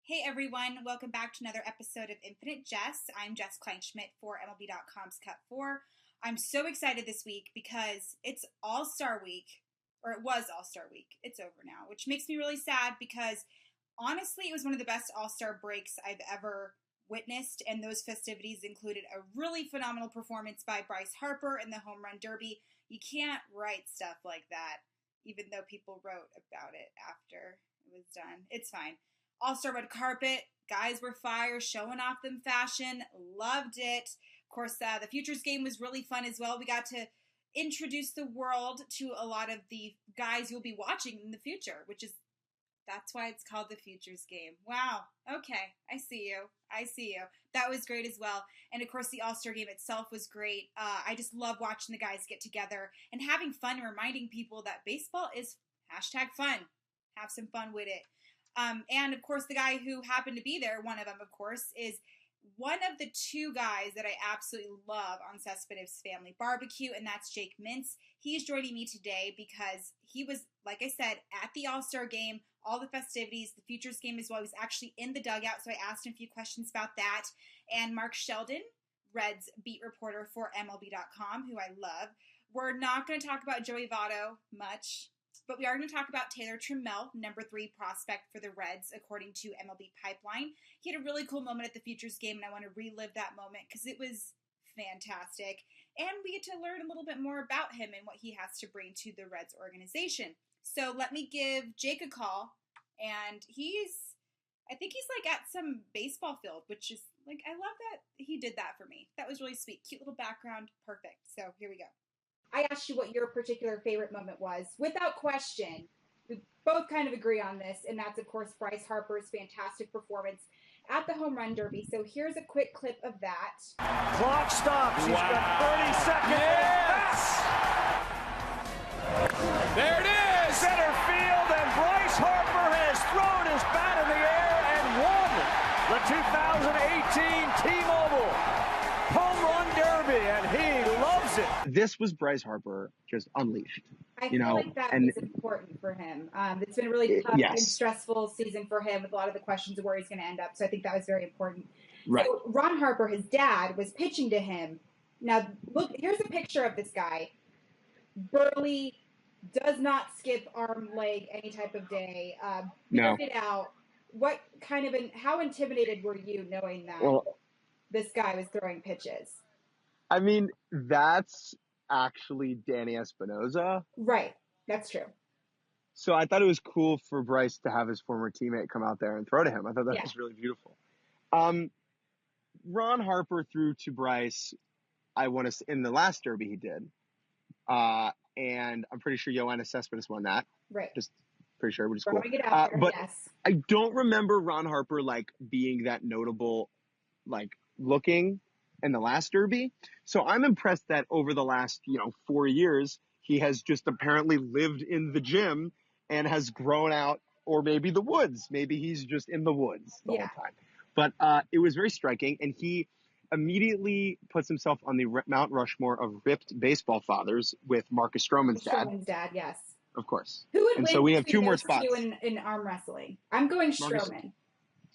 Hey everyone, welcome back to another episode of Infinite Jess. I'm Jess Kleinschmidt for MLB.com's Cut 4. I'm so excited this week because it's All-Star Week, or it was All-Star Week. It's over now, which makes me really sad because honestly it was one of the best All-Star breaks I've ever witnessed, and those festivities included a really phenomenal performance by Bryce Harper in the Home Run Derby. You can't write stuff like that, even though people wrote about it after it was done. It's fine. All-Star red carpet, guys were fire, showing off them fashion, loved it. Of course, the Futures game was really fun as well. We got to introduce the world to a lot of the guys you'll be watching in the future, that's why it's called the Futures game. Wow, okay, I see you. That was great as well. And of course, the All-Star game itself was great. I just love watching the guys get together and having fun and reminding people that baseball is #fun. Have some fun with it. And of course, the guy who happened to be there, one of them, of course, is one of the two guys that I absolutely love on Cespedes Family Barbecue, and that's Jake Mintz. He's joining me today because he was, like I said, at the All-Star game, all the festivities, the Futures game as well. He was actually in the dugout, so I asked him a few questions about that. And Mark Sheldon, Reds beat reporter for MLB.com, who I love. We're not going to talk about Joey Votto much, but we are going to talk about Taylor Trammell, number 3 prospect for the Reds, according to MLB Pipeline. He had a really cool moment at the Futures game, and I want to relive that moment because it was fantastic. And we get to learn a little bit more about him and what he has to bring to the Reds organization. So let me give Jake a call, and I think he's like at some baseball field, which is like, I love that he did that for me. That was really sweet. Cute little background. Perfect. So here we go. I asked you what your particular favorite moment was. Without question, we both kind of agree on this, and that's, of course, Bryce Harper's fantastic performance at the Home Run Derby. So here's a quick clip of that. Clock stops. He's got 30 seconds. Yes! There it is! Center field, and Bryce Harper has thrown his bat in the air and won the 2018 T-Mobile Home Run Derby, and he loves it. This was Bryce Harper just unleashed. I feel like that was important for him. It's been a really tough and stressful season for him with a lot of the questions of where he's going to end up. So I think that was very important. Right. So Ron Harper, his dad, was pitching to him. Now, look, here's a picture of this guy. Burly, does not skip arm, leg, any type of day. Bearded out. What kind of, how intimidated were you knowing that this guy was throwing pitches? I mean, that's actually Danny Espinosa. Right. That's true. So I thought it was cool for Bryce to have his former teammate come out there and throw to him. I thought that was really beautiful. Ron Harper threw to Bryce, in the last Derby he did. And I'm pretty sure Yoenis Cespedes won that. Right. Just pretty sure, which is cool. Get out there, but yes. I don't remember Ron Harper, being that notable, looking in the last Derby. So I'm impressed that over the last, 4 years, he has just apparently lived in the gym and has grown out, or maybe the woods. Maybe he's just in the woods the whole time. But it was very striking, and he immediately puts himself on the Mount Rushmore of ripped baseball fathers with Marcus Stroman's dad. Stroman's dad, yes. Of course. Who would and win so we have 2 more those spots. two in arm wrestling? I'm going Stroman.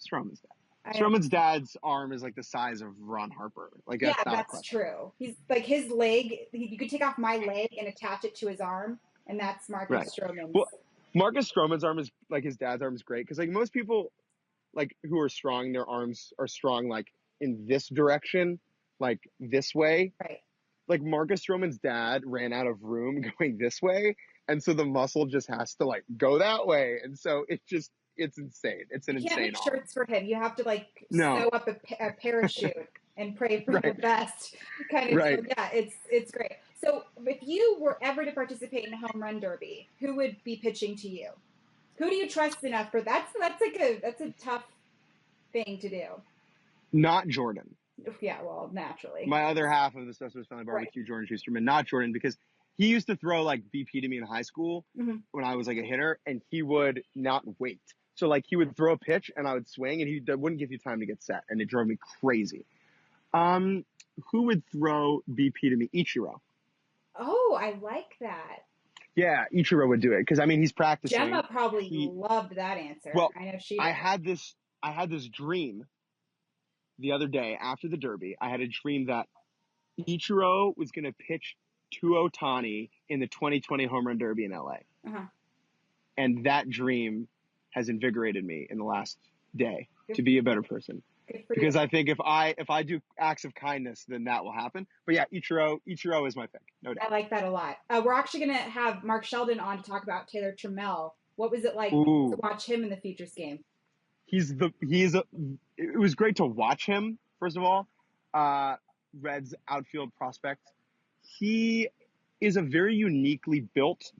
Stroman's dad. Stroman's dad's arm is like the size of Ron Harper. That's true. He's like his leg. You could take off my leg and attach it to his arm, and that's Marcus Stroman's. Well, Marcus Stroman's arm is his dad's arm is great because most people who are strong, their arms are strong in this direction, this way. Right. Marcus Stroman's dad ran out of room going this way, and so the muscle just has to go that way, and so it's insane. It's an insane arm. You can't make shirts for him. You have to sew up a parachute and pray for the best kind of deal. Yeah, it's great. So if you were ever to participate in a home run derby, who would be pitching to you? Who do you trust enough for that's a tough thing to do. Not Jordan. Yeah, well, naturally. My other half of the Cespedes Family Barbecue, Jordan Schusterman, not Jordan, because he used to throw BP to me in high school when I was a hitter, and he would not wait. So he would throw a pitch and I would swing, and he wouldn't give you time to get set, and it drove me crazy. Who would throw BP to me? Ichiro. Oh, I like that. Yeah, Ichiro would do it because he's practicing. Gemma probably loved that answer. Well, I know she. I had this I had this dream the other day after the Derby. I had a dream that Ichiro was going to pitch to Ohtani in the 2020 Home Run Derby in LA. Uh-huh. And that dream has invigorated me in the last day to be a better person. Because I think if I do acts of kindness, then that will happen. But yeah, Ichiro is my pick, no doubt. I like that a lot. We're actually going to have Mark Sheldon on to talk about Taylor Trammell. What was it like to watch him in the Futures game? It was great to watch him, first of all. Reds outfield prospect. He is a very uniquely built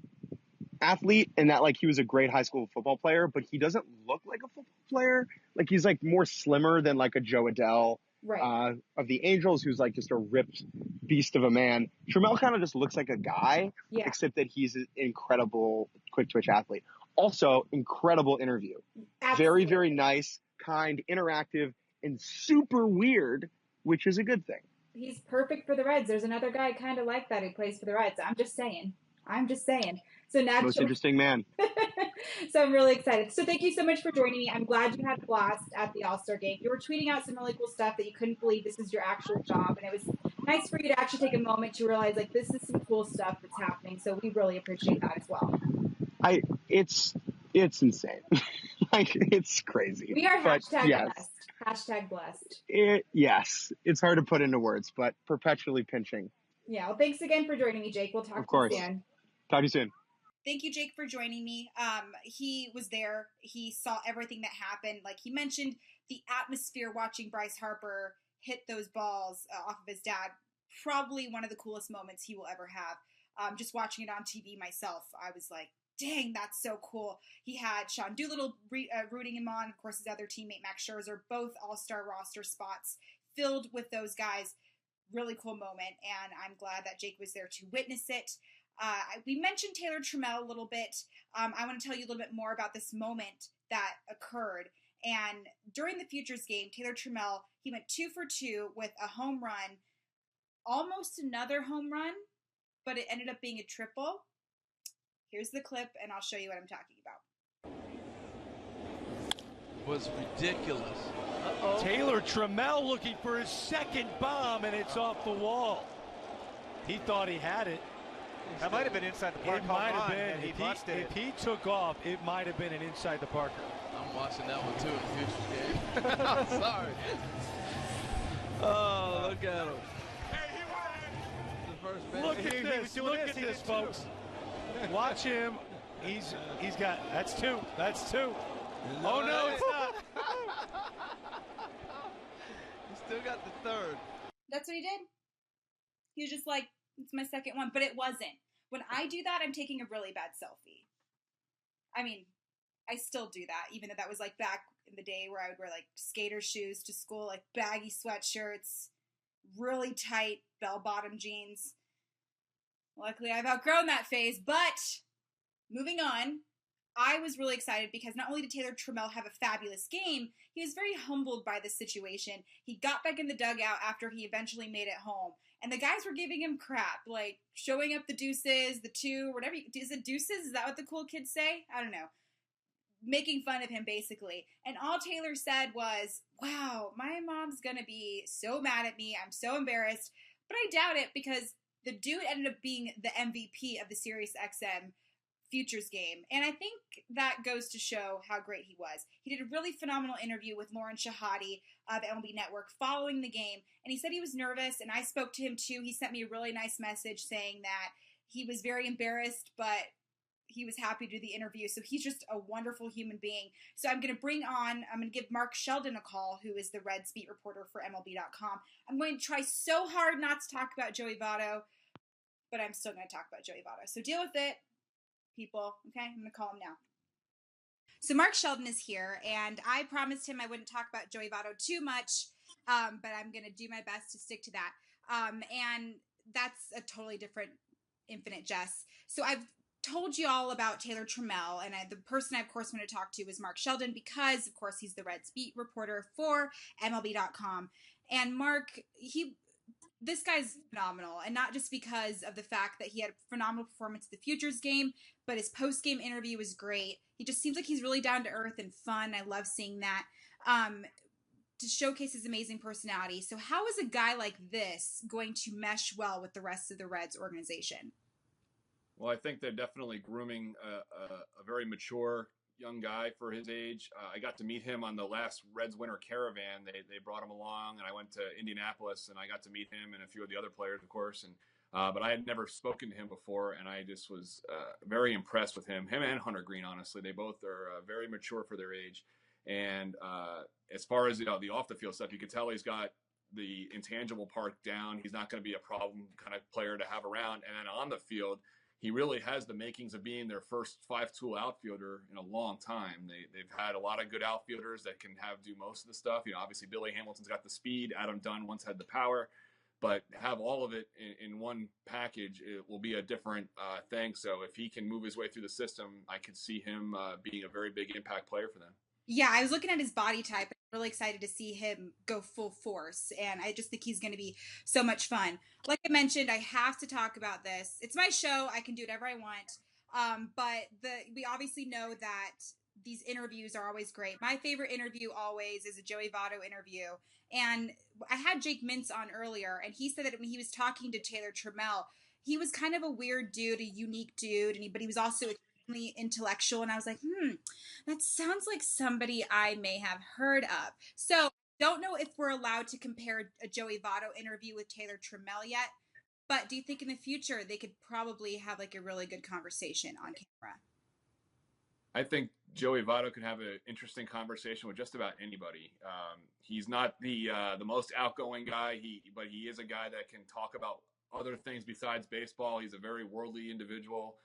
athlete in that, like, he was a great high school football player, but he doesn't look like a football player. Like, he's like more slimmer than like a Joe Adele of the Angels, who's like just a ripped beast of a man. Trammell kind of just looks like a guy, except that he's an incredible quick twitch athlete. Also, incredible interview. Absolutely. Very, very nice, kind, interactive, and super weird, which is a good thing. He's perfect for the Reds. There's another guy kind of like that who plays for the Reds. I'm just saying. So naturally, most interesting man. So I'm really excited. So thank you so much for joining me. I'm glad you had a blast at the AllStar game. You were tweeting out some really cool stuff that you couldn't believe this is your actual job. And it was nice for you to actually take a moment to realize, like, this is some cool stuff that's happening. So we really appreciate that as well. It's insane. Like, it's crazy. We are blessed. Hashtag blessed. Yes. It's hard to put into words, but perpetually pinching. Yeah. Well, thanks again for joining me, Jake. We'll talk to you soon. Talk to you soon. Thank you, Jake, for joining me. He was there. He saw everything that happened. Like he mentioned, the atmosphere watching Bryce Harper hit those balls off of his dad, probably one of the coolest moments he will ever have. Just watching it on TV myself, I was like, dang, that's so cool. He had Sean Doolittle rooting him on. Of course, his other teammate, Max Scherzer, both all-star roster spots filled with those guys. Really cool moment, and I'm glad that Jake was there to witness it. We mentioned Taylor Trammell a little bit. I want to tell you a little bit more about this moment that occurred. And during the Futures game, Taylor Trammell, he went 2 for 2 with a home run, almost another home run, but it ended up being a triple. Here's the clip, and I'll show you what I'm talking about. Was ridiculous. Taylor Trammell looking for his second bomb, and it's off the wall. He thought he had it. That might have been inside the park. It might have been. If he took off, it might have been an inside the parker. I'm watching that one too in the Futures game. I'm sorry. Oh, look at him. Look at this, folks. Watch him. He's got, that's two. Oh no, it's not. He still got the third. That's what he did. He was just like, it's my second one, but it wasn't. When I do that, I'm taking a really bad selfie. I mean, I still do that, even though that was like back in the day where I would wear like skater shoes to school, like baggy sweatshirts, really tight bell-bottom jeans. Luckily, I've outgrown that phase, but moving on, I was really excited because not only did Taylor Trammell have a fabulous game, he was very humbled by the situation. He got back in the dugout after he eventually made it home, and the guys were giving him crap, like showing up the deuces, the two, whatever. Is it deuces? Is that what the cool kids say? I don't know. Making fun of him, basically. And all Taylor said was, wow, my mom's going to be so mad at me. I'm so embarrassed. But I doubt it because the dude ended up being the MVP of the SiriusXM Futures game. And I think that goes to show how great he was. He did a really phenomenal interview with Lauren Shahadi of MLB Network following the game. And he said he was nervous, and I spoke to him too. He sent me a really nice message saying that he was very embarrassed, but he was happy to do the interview. So he's just a wonderful human being. So I'm going to give Mark Sheldon a call, who is the Reds beat reporter for MLB.com. I'm going to try so hard not to talk about Joey Votto, but I'm still going to talk about Joey Votto. So deal with it, people. Okay, I'm going to call him now. So Mark Sheldon is here, and I promised him I wouldn't talk about Joey Votto too much, but I'm going to do my best to stick to that. And that's a totally different Infinite Jess. So I've told you all about Taylor Trammell, and the person I, of course, want to talk to is Mark Sheldon because, of course, he's the Reds beat reporter for MLB.com. And Mark, this guy's phenomenal, and not just because of the fact that he had a phenomenal performance at the Futures game, but his post-game interview was great. He just seems like he's really down to earth and fun. I love seeing that. to showcase his amazing personality. So how is a guy like this going to mesh well with the rest of the Reds organization? Well, I think they're definitely grooming a very mature young guy for his age. I got to meet him on the last Reds Winter Caravan. They brought him along, and I went to Indianapolis, and I got to meet him and a few of the other players, of course. And but I had never spoken to him before, and I just was very impressed with him. Him and Hunter Green, honestly, they both are very mature for their age. And as far as the off the field stuff, you can tell he's got the intangible part down. He's not going to be a problem kind of player to have around. And then on the field, he really has the makings of being their first five-tool outfielder in a long time. They've had a lot of good outfielders that can do most of the stuff. Obviously Billy Hamilton's got the speed. Adam Dunn once had the power, but have all of it in one package, it will be a different thing. So if he can move his way through the system, I could see him being a very big impact player for them. Yeah, I was looking at his body type. I'm really excited to see him go full force, and I just think he's going to be so much fun. Like I mentioned, I have to talk about this. It's my show. I can do whatever I want. But we obviously know that these interviews are always great. My favorite interview always is a Joey Votto interview. And I had Jake Mintz on earlier, and he said that when he was talking to Taylor Trammell, he was kind of a weird dude, a unique dude, but he was also intellectual, and I was like, that sounds like somebody I may have heard of. So don't know if we're allowed to compare a Joey Votto interview with Taylor Trammell yet, but do you think in the future they could probably have like a really good conversation on camera? I think Joey Votto could have an interesting conversation with just about anybody. He's not the most outgoing guy, but he is a guy that can talk about other things besides baseball. He's a very worldly individual.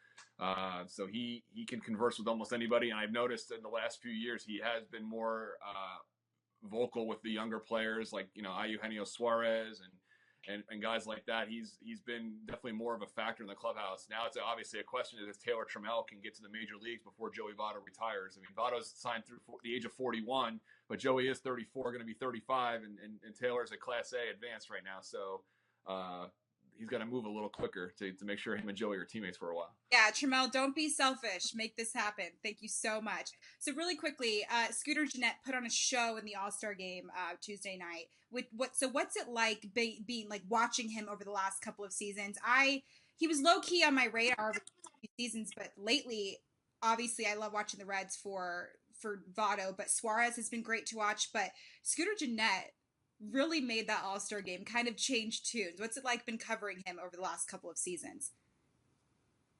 So he can converse with almost anybody. And I've noticed in the last few years, he has been more vocal with the younger players like, Eugenio Suarez and guys like that. He's been definitely more of a factor in the clubhouse. Now it's obviously a question if Taylor Trammell can get to the major leagues before Joey Votto retires. I mean, Votto's signed through the age of 41, but Joey is 34, going to be 35, and Taylor's a Class A advanced right now. So, he's got to move a little quicker to make sure him and Joey are teammates for a while. Yeah, Trammell, don't be selfish. Make this happen. Thank you so much. So really quickly, Scooter Gennett put on a show in the AllStar game Tuesday night. What's it like being like watching him over the last couple of seasons? He was low key on my radar over the few seasons, but lately, obviously, I love watching the Reds for Votto. But Suarez has been great to watch. But Scooter Gennett really made that All-Star game kind of change tunes. What's it like been covering him over the last couple of seasons?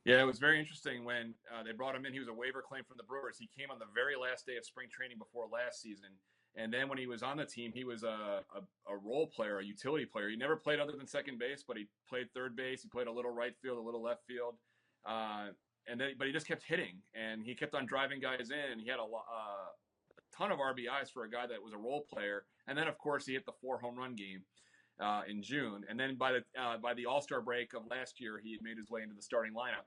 Yeah, it was very interesting when they brought him in. He was a waiver claim from the Brewers. He came on the very last day of spring training before last season. And then when he was on the team, he was a role player, a utility player. He never played other than second base, but he played third base. He played a little right field, a little left field. But he just kept hitting, and he kept on driving guys in. He had a ton of RBIs for a guy that was a role player. And then, of course, he hit the 4 home run game in June. And then by the All-Star break of last year, he had made his way into the starting lineup.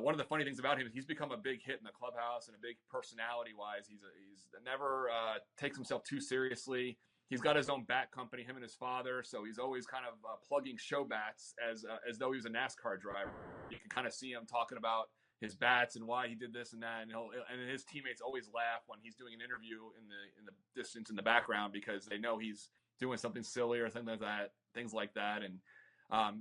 One of the funny things about him is he's become a big hit in the clubhouse and a big personality-wise. He's never takes himself too seriously. He's got his own bat company, him and his father, so he's always kind of plugging show bats as though he was a NASCAR driver. You can kind of see him talking about his bats and why he did this and that, and his teammates always laugh when he's doing an interview in the distance in the background because they know he's doing something silly or things like that. And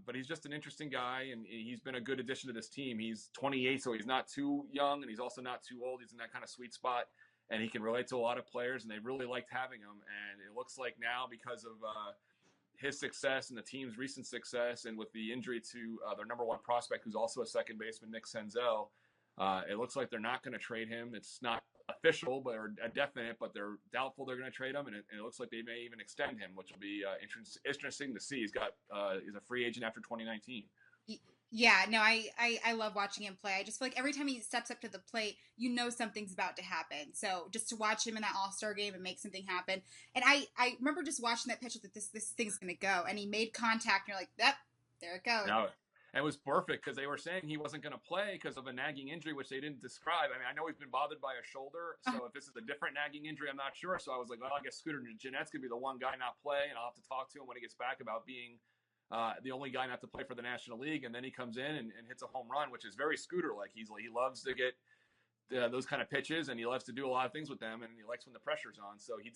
but he's just an interesting guy, and he's been a good addition to this team. He's 28, so he's not too young, and he's also not too old. He's in that kind of sweet spot, and he can relate to a lot of players, and they really liked having him. And it looks like now, because of his success and the team's recent success, and with the injury to their number one prospect, who's also a second baseman, Nick Senzel, it looks like they're not going to trade him. It's not official, or definite, but they're doubtful they're going to trade him, and it looks like they may even extend him, which will be interesting to see. He's a free agent after 2019. Yeah, no, I love watching him play. I just feel like every time he steps up to the plate, something's about to happen. So just to watch him in that All-Star game and make something happen. And I remember just watching that pitch, like this thing's going to go. And he made contact, and you're like, yep, there it goes. No, it was perfect because they were saying he wasn't going to play because of a nagging injury, which they didn't describe. I mean, I know he's been bothered by a shoulder, so if this is a different nagging injury, I'm not sure. So I was like, well, I guess Scooter Gennett's going to be the one guy not play, and I'll have to talk to him when he gets back about being the only guy not to play for the National League. And then he comes in and hits a home run, which is very Scooter-like. He loves to get those kind of pitches, and he loves to do a lot of things with them, and he likes when the pressure's on. So he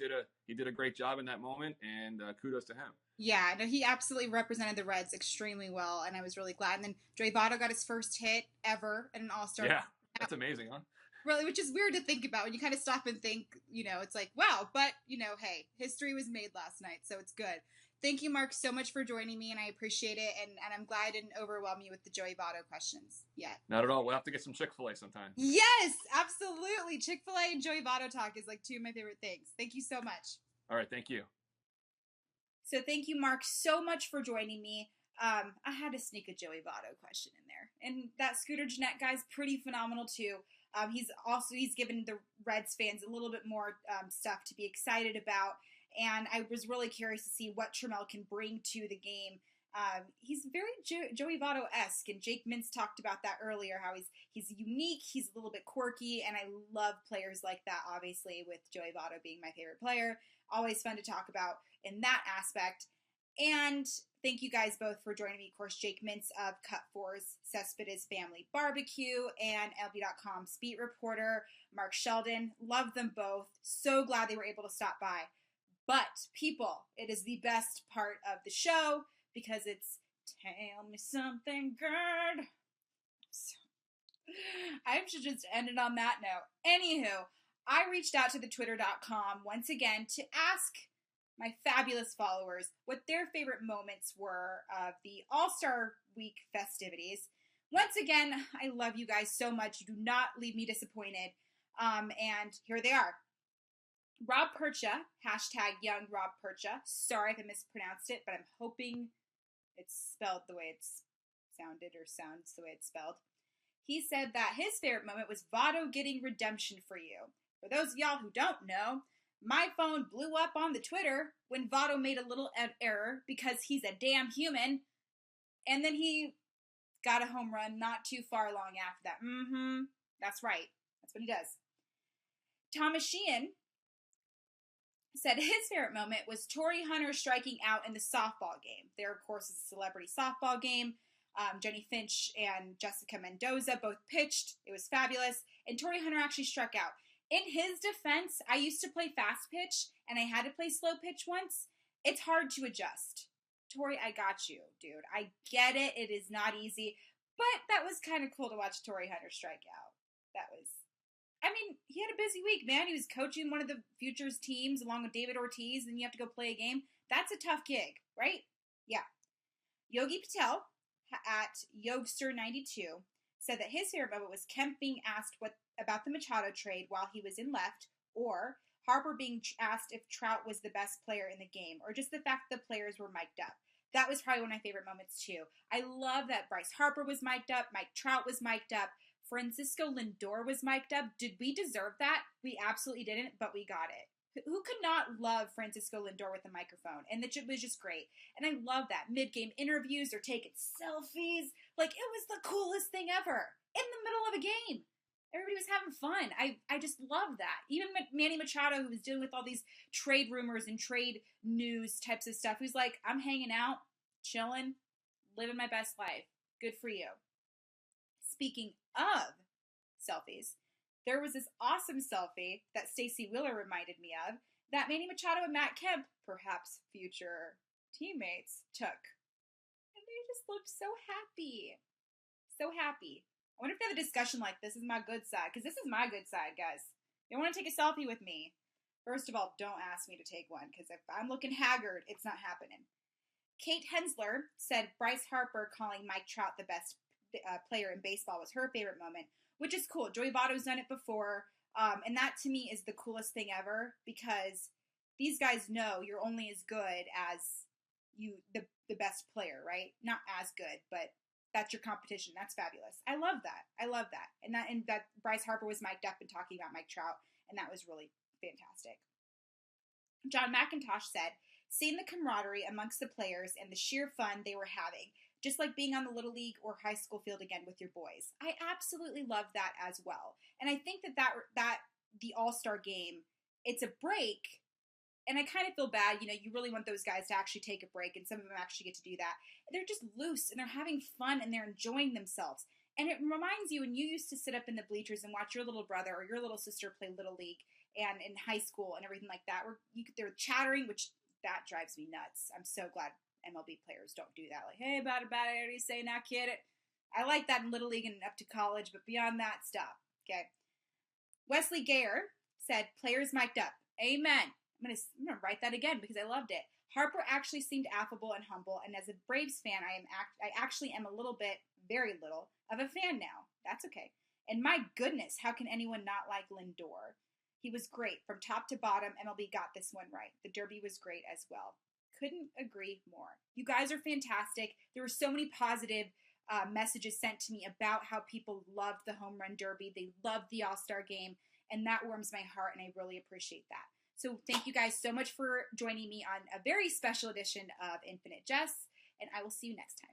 did a great job in that moment, and kudos to him. Yeah, no, he absolutely represented the Reds extremely well, and I was really glad. And then Joey Votto got his first hit ever in an All-Star. Yeah, that's amazing, huh? Really, which is weird to think about when you kind of stop and think, it's like, wow, but, hey, history was made last night, so it's good. Thank you, Mark, so much for joining me, and I appreciate it, and I'm glad I didn't overwhelm you with the Joey Votto questions yet. Not at all. We'll have to get some Chick-fil-A sometime. Yes, absolutely. Chick-fil-A and Joey Votto talk is like two of my favorite things. Thank you so much. All right, thank you. So thank you, Mark, so much for joining me. I had to sneak a Joey Votto question in there. And that Scooter Gennett guy's pretty phenomenal, too. He's given the Reds fans a little bit more stuff to be excited about. And I was really curious to see what Trammell can bring to the game. He's very Joey Votto-esque, and Jake Mintz talked about that earlier, how he's unique, he's a little bit quirky, and I love players like that, obviously, with Joey Votto being my favorite player. Always fun to talk about in that aspect. And thank you guys both for joining me. Of course, Jake Mintz of Cut 4's Cespedes Family Barbecue and MLB.com's beat reporter, Mark Sheldon. Love them both. So glad they were able to stop by. But, people, it is the best part of the show because it's Tell Me Something Good. I should just end it on that note. Anywho, I reached out to the Twitter.com once again to ask my fabulous followers what their favorite moments were of the All-Star Week festivities. Once again, I love you guys so much. You do not leave me disappointed. And here they are. Rob Percha, hashtag young Rob Percha. Sorry if I mispronounced it, but I'm hoping it's spelled the way it's sounded or sounds the way it's spelled. He said that his favorite moment was Votto getting redemption for you. For those of y'all who don't know, my phone blew up on the Twitter when Votto made a little error because he's a damn human. And then he got a home run not too far long after that. That's right. That's what he does. Thomas Sheehan said his favorite moment was Torrey Hunter striking out in the softball game. There, of course, is a celebrity softball game. Jenny Finch and Jessica Mendoza both pitched. It was fabulous. And Torrey Hunter actually struck out. In his defense, I used to play fast pitch, and I had to play slow pitch once. It's hard to adjust. Torrey, I got you, dude. I get it. It is not easy. But that was kind of cool to watch Torrey Hunter strike out. He had a busy week, man. He was coaching one of the Futures teams along with David Ortiz, and you have to go play a game. That's a tough gig, right? Yeah. Yogi Patel at Yogster92 said that his favorite moment was Kemp being asked about the Machado trade while he was in left, or Harper being asked if Trout was the best player in the game, or just the fact that the players were mic'd up. That was probably one of my favorite moments, too. I love that Bryce Harper was mic'd up, Mike Trout was mic'd up, Francisco Lindor was mic'd up. Did we deserve that? We absolutely didn't, but we got it. Who could not love Francisco Lindor with a microphone? And it was just great. And I love that. Mid-game interviews, they're taking selfies. Like, it was the coolest thing ever. In the middle of a game. Everybody was having fun. I just love that. Even Manny Machado, who was dealing with all these trade rumors and trade news types of stuff, who's like, I'm hanging out, chilling, living my best life. Good for you. Speaking of selfies, there was this awesome selfie that Stacey Wheeler reminded me of that Manny Machado and Matt Kemp, perhaps future teammates, took. And they just looked so happy. So happy. I wonder if they have a discussion like, this is my good side, because this is my good side, guys. You want to take a selfie with me? First of all, don't ask me to take one, because if I'm looking haggard, it's not happening. Kate Hensler said Bryce Harper calling Mike Trout the best player in baseball was her favorite moment, which is cool. Joey Votto's done it before, and that to me is the coolest thing ever, because these guys know you're only as good as the best player, right? Not as good, but that's your competition. That's fabulous. I love that. And that Bryce Harper was mic'd up and talking about Mike Trout, and that was really fantastic. John McIntosh said, seeing the camaraderie amongst the players and the sheer fun they were having, just like being on the Little League or high school field again with your boys. I absolutely love that as well. And I think that the All-Star game, it's a break, and I kind of feel bad, you really want those guys to actually take a break, and some of them actually get to do that. They're just loose, and they're having fun, and they're enjoying themselves. And it reminds you when you used to sit up in the bleachers and watch your little brother or your little sister play Little League and in high school and everything like that, where they're chattering, which that drives me nuts. I'm so glad MLB players don't do that. Like, hey, about it, what do you say now, kid? I like that in Little League and up to college, but beyond that, stop. Okay. Wesley Gayer said, players mic'd up. Amen. I'm gonna write that again because I loved it. Harper actually seemed affable and humble, and as a Braves fan, I actually am a little bit, very little, of a fan now. That's okay. And my goodness, how can anyone not like Lindor? He was great. From top to bottom, MLB got this one right. The Derby was great as well. Couldn't agree more. You guys are fantastic. There were so many positive messages sent to me about how people loved the Home Run Derby. They loved the All-Star game, and that warms my heart, and I really appreciate that. So thank you guys so much for joining me on a very special edition of Infinite Jess, and I will see you next time.